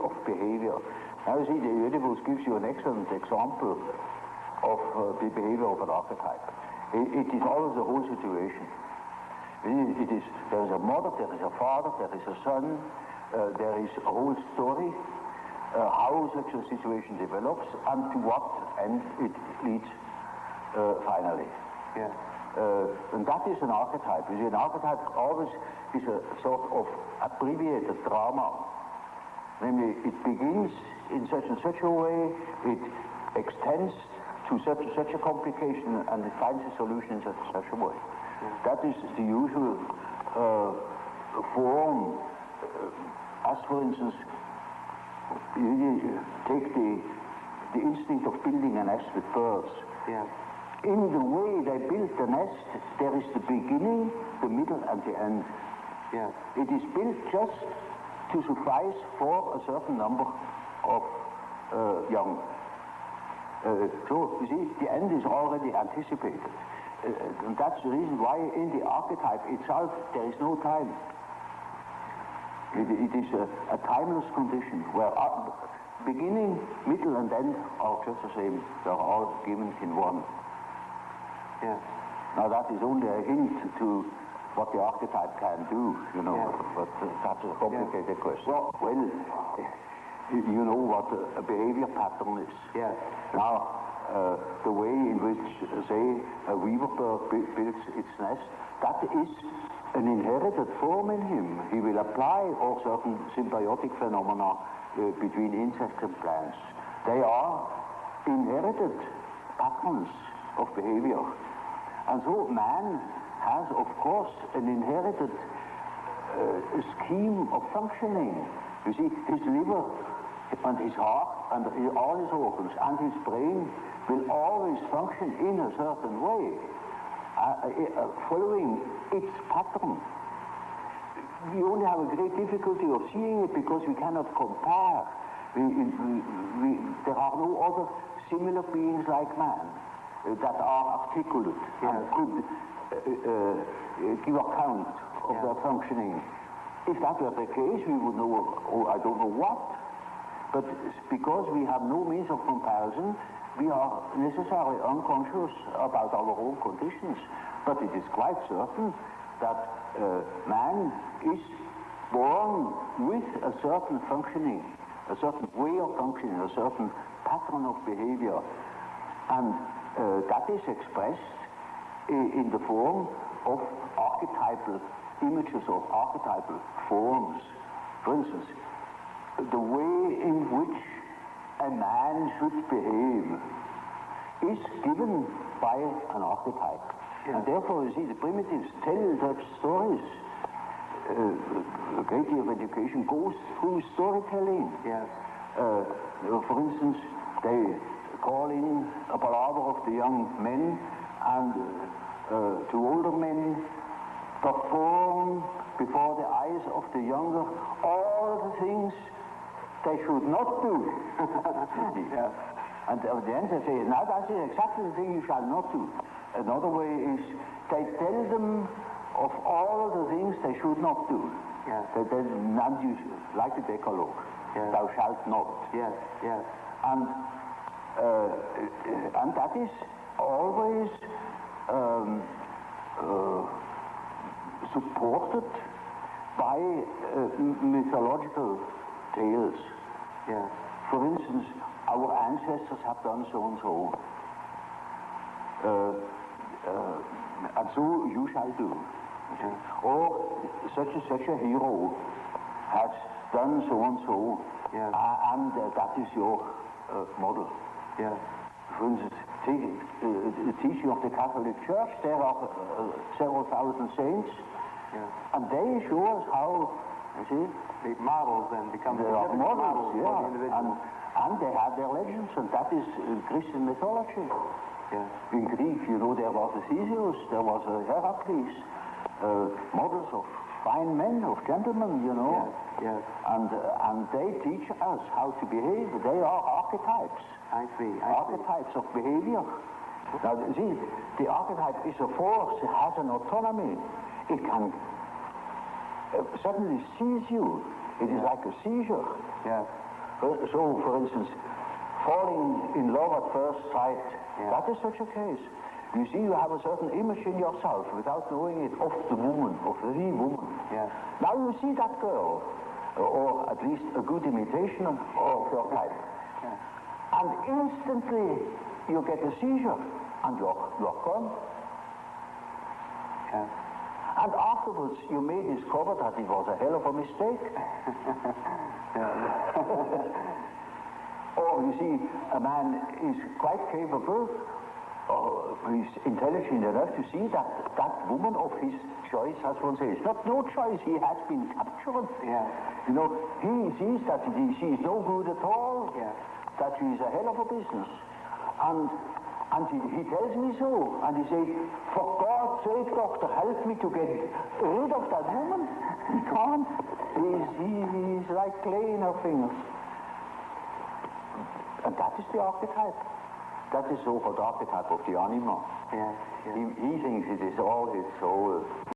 of behavior. Now you see, the Oedipus gives you an excellent example of the behavior of an archetype. It is always the whole situation. There is a mother, there is a father, there is a son, there is a whole story, how such a situation develops, and to what end it leads finally. Yeah. And that is an archetype. You see, an archetype always is a sort of abbreviated drama. Namely, it begins in such and such a way, it extends to such a complication, and it finds a solution in such a way. That is the usual form. As for instance, you take the instinct of building a nest with birds. Yeah. In the way they build the nest, there is the beginning, the middle, and the end. Yeah. It is built just to suffice for a certain number of young. So, you see, the end is already anticipated. And that's the reason why in the archetype itself there is no time. It is a timeless condition where beginning, middle, and end are just the same. They're all given in one. Yeah. Now that is only a hint to what the archetype can do, you know, but that's a complicated question. Well, you know what a behavior pattern is. Yeah. Now, the way in which, say, a weaver bird builds its nest, that is an inherited form in him. He will apply all certain symbiotic phenomena between insects and plants. They are inherited patterns of behavior. And so man has, of course, an inherited scheme of functioning. You see, his liver and his heart and all his organs and his brain will always function in a certain way, following its pattern. We only have a great difficulty of seeing it because we cannot compare. There are no other similar beings like man that are articulate and could give account of their functioning. If that were the case, we would know, I don't know what. But because we have no means of comparison, we are necessarily unconscious about our own conditions. But it is quite certain that man is born with a certain functioning, a certain way of functioning, a certain pattern of behavior. And that is expressed in the form of archetypal images, of archetypal forms. For instance, the way in which a man should behave is given by an archetype. Yeah. And therefore, you see, the primitives tell such stories. A great deal of education goes through storytelling. Yes. For instance, they call in a palaver of the young men and to older men, perform before the eyes of the younger all the things they should not do. Yeah. And at the end they say, now that is exactly the thing you shall not do. Another way is they tell them of all the things they should not do. Yeah. And you, like the Decalogue, thou shalt not. Yes, yes. And that is always supported by mythological tales. Yeah. For instance, our ancestors have done so and so, and so you shall do. Okay. Or such a hero has done so and so, and that is your model. Yeah. For instance, the teaching of the Catholic Church, there are several thousand saints, and they show us how, you see, the models then become models, for the individual. And they have their legends, and that is Christian mythology. Yeah. In Greek, you know, there was a Theseus, there was a Heracles, models of fine men, of gentlemen, you know. Yes. And they teach us how to behave. They are archetypes. I see. Archetypes of behavior. Now, see, the archetype is a force. It has an autonomy. It can suddenly seize you. It is like a seizure. Yes. So, for instance, falling in love at first sight, that is such a case. You see, you have a certain image in yourself without knowing it of the woman, of the woman. Yeah. Now you see that girl, or at least a good imitation of your type. Yeah. And instantly you get a seizure, and you're gone. Yeah. And afterwards you may discover that it was a hell of a mistake. Or you see, a man is quite capable, or he's intelligent enough to see that that woman of his choice, as one says, not no choice, he has been captured. Yeah. You know, he sees that she is no good at all, that she is a hell of a business. And he tells me so, and he says, for God's sake, doctor, help me to get rid of that woman. He can't. He's like clay in her fingers. And that is the archetype. That is so-called archetype of the animal. Yeah. He thinks it is all his soul.